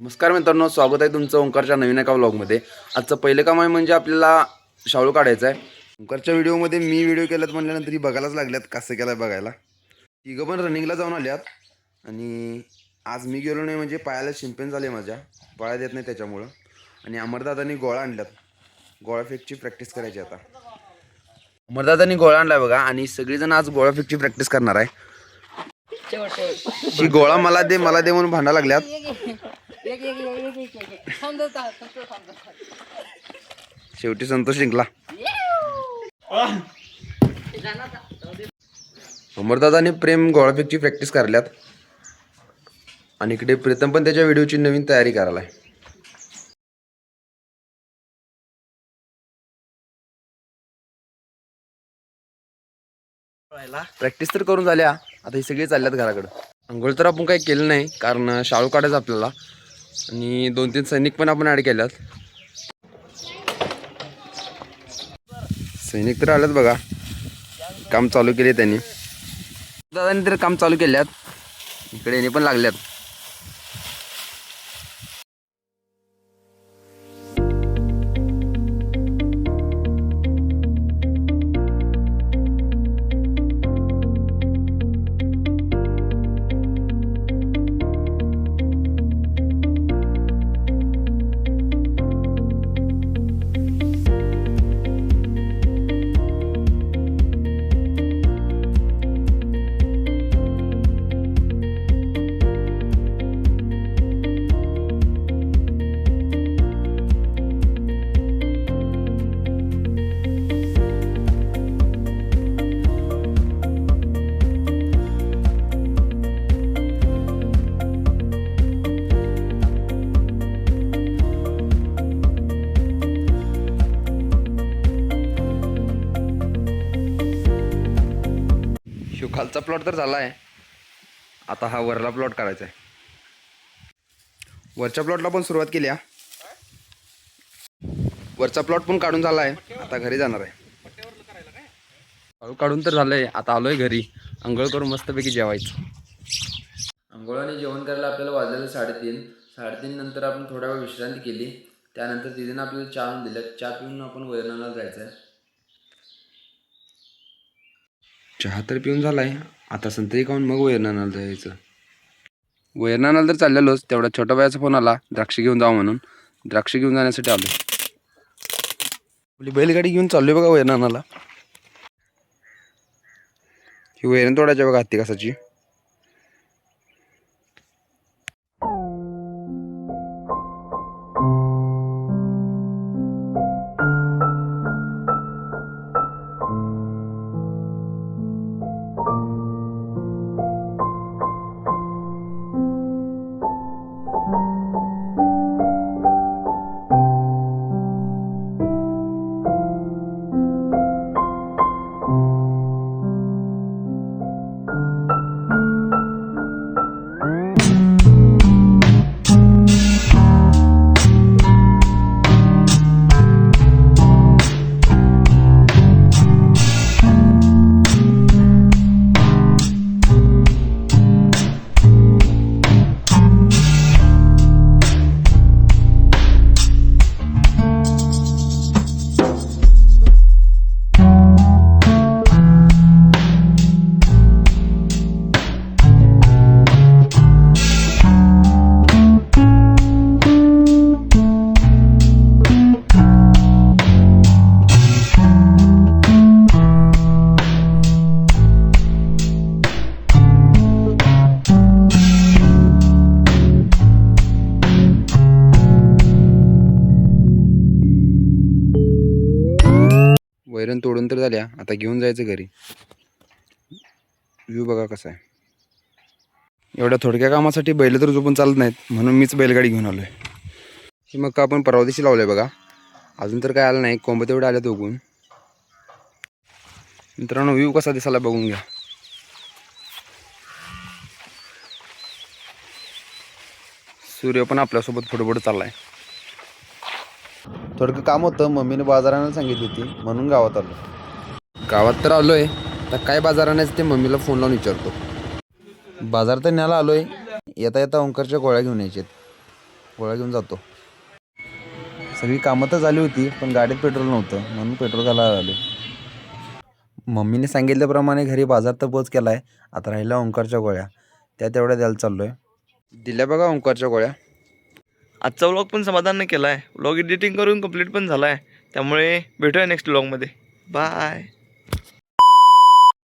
नमस्कार मित्रांनो, स्वागत आहे तुमचं ओंकारच्या नवीन एका व्लॉगमध्ये। आजचं पहिलं काम आहे म्हणजे आपल्याला शाळू काढायचा आहे। ओंकारच्या व्हिडिओमध्ये मी व्हिडिओ केलात म्हटल्यानंतर ही बघायलाच लागल्यात कसं केलाय बघायला। तिघं पण रनिंगला जाऊन आल्यात आणि आज मी गेलो नाही म्हणजे पायाला शिंपेन झाले माझ्या, पाया देत नाही त्याच्यामुळं। आणि अमरदादांनी गोळा आणल्यात, गोळा फेकची प्रॅक्टिस करायची आता। अमरदादांनी गोळा आणलाय बघा आणि सगळेजण आज गोळा फेकची प्रॅक्टिस करणार आहे। ही गोळा मला दे म्हणून भांडा लागल्यात। शेवटी संतोष जिंकला। अमरदादाने प्रेम गोळाफेकची प्रॅक्टिस करल्यात आणि इकडे प्रीतम पण त्याच्या व्हिडिओची नवीन तयारी करायला आहे। प्रॅक्टिस तर करून झाल्या, आता ही सगळी चालल्यात घराकडे। अंघोळ तर आपण काही केलं नाही कारण शाळू काढायचं आपल्याला आणि 2-3 सैनिक पण आपण ॲड केल्यात। सैनिक तर आलेत बघा, काम चालू केले त्यांनी। दादांनी तर काम चालू केल्यात, इकडे येणे पण लागल्यात। खालचा प्लॉट तर झाला आहे, आता हा वरला प्लॉट करायचा आहे। वरच्या प्लॉटला पण सुरुवात केली आहे, वरचा प्लॉट पण काढून झाला आहे, आता घरी जाणार आहे। हळू काढून तर झालंय, आता आलोय घरी, अंघोळ करून मस्तपैकी जेवायचं। अंघोळ आणि जेवण करायला आपल्याला वाजलेलं 3:30 नंतर आपण थोडा वेळ विश्रांती केली। त्यानंतर तिने आपल्याला चहा आणून दिला, चहा पिऊन आपण वैरणाला जायचं आहे। चहा तर पिऊन झालाय, आता संत्री खाऊन मग वैरणाला जायचं। वैरणाला तर चाललेलोच, तेवढा छोटा बायाचा फोन आला द्राक्ष घेऊन जाऊ म्हणून, द्राक्ष घेऊन जाण्यासाठी आलो। आपली बैलगाडी घेऊन चाललोय बघा वैरणाला। ही वैरण तोडायची बघा हत्ती कसाची। वैरण तोडून तर झाल्या, आता घेऊन जायचं घरी। व्ह्यू बघा कसा आहे। एवढ्या थोडक्या कामासाठी बैल तर झोपून चालत नाहीत, म्हणून मीच बैलगाडी घेऊन आलोय। ही मग आपण परवा दिवशी लावलंय बघा, अजून तर काय आलं नाही, कोंब तेवढे आल्यात उगून। मित्रांनो व्ह्यू कसा दिसायला बघून घ्या। सूर्य पण आपल्यासोबत पुढे चाललाय। थोडकं काम होतं, मम्मीने बाजाराला सांगितली होती म्हणून गावात आलो। गावात तर आलोय, तर काय बाजार आणायचं ते मम्मीला फोन लावून विचारतो। बाजार तर न्यायला आलोय, येता येता ओंकारच्या गोळ्या घेऊन यायच्यात। गोळ्या घेऊन जातो. सगळी कामं तर झाली होती पण गाडीत पेट्रोल नव्हतं म्हणून पेट्रोल घालायला आलो. मम्मीने सांगितल्याप्रमाणे घरी बाजार तर पोच केला आहे. आता राहिल्या ओंकारच्या गोळ्या, त्या तेवढ्या द्यायला चाललो आहे. दिल्या बघा ओंकारच्या गोळ्या. आजचा व्लॉग पण समाधान केला आहे. व्लॉग एडिटिंग करून कंप्लीट पण झाला आहे. त्यामुळे भेटूया नेक्स्ट व्लॉगमध्ये. बाय.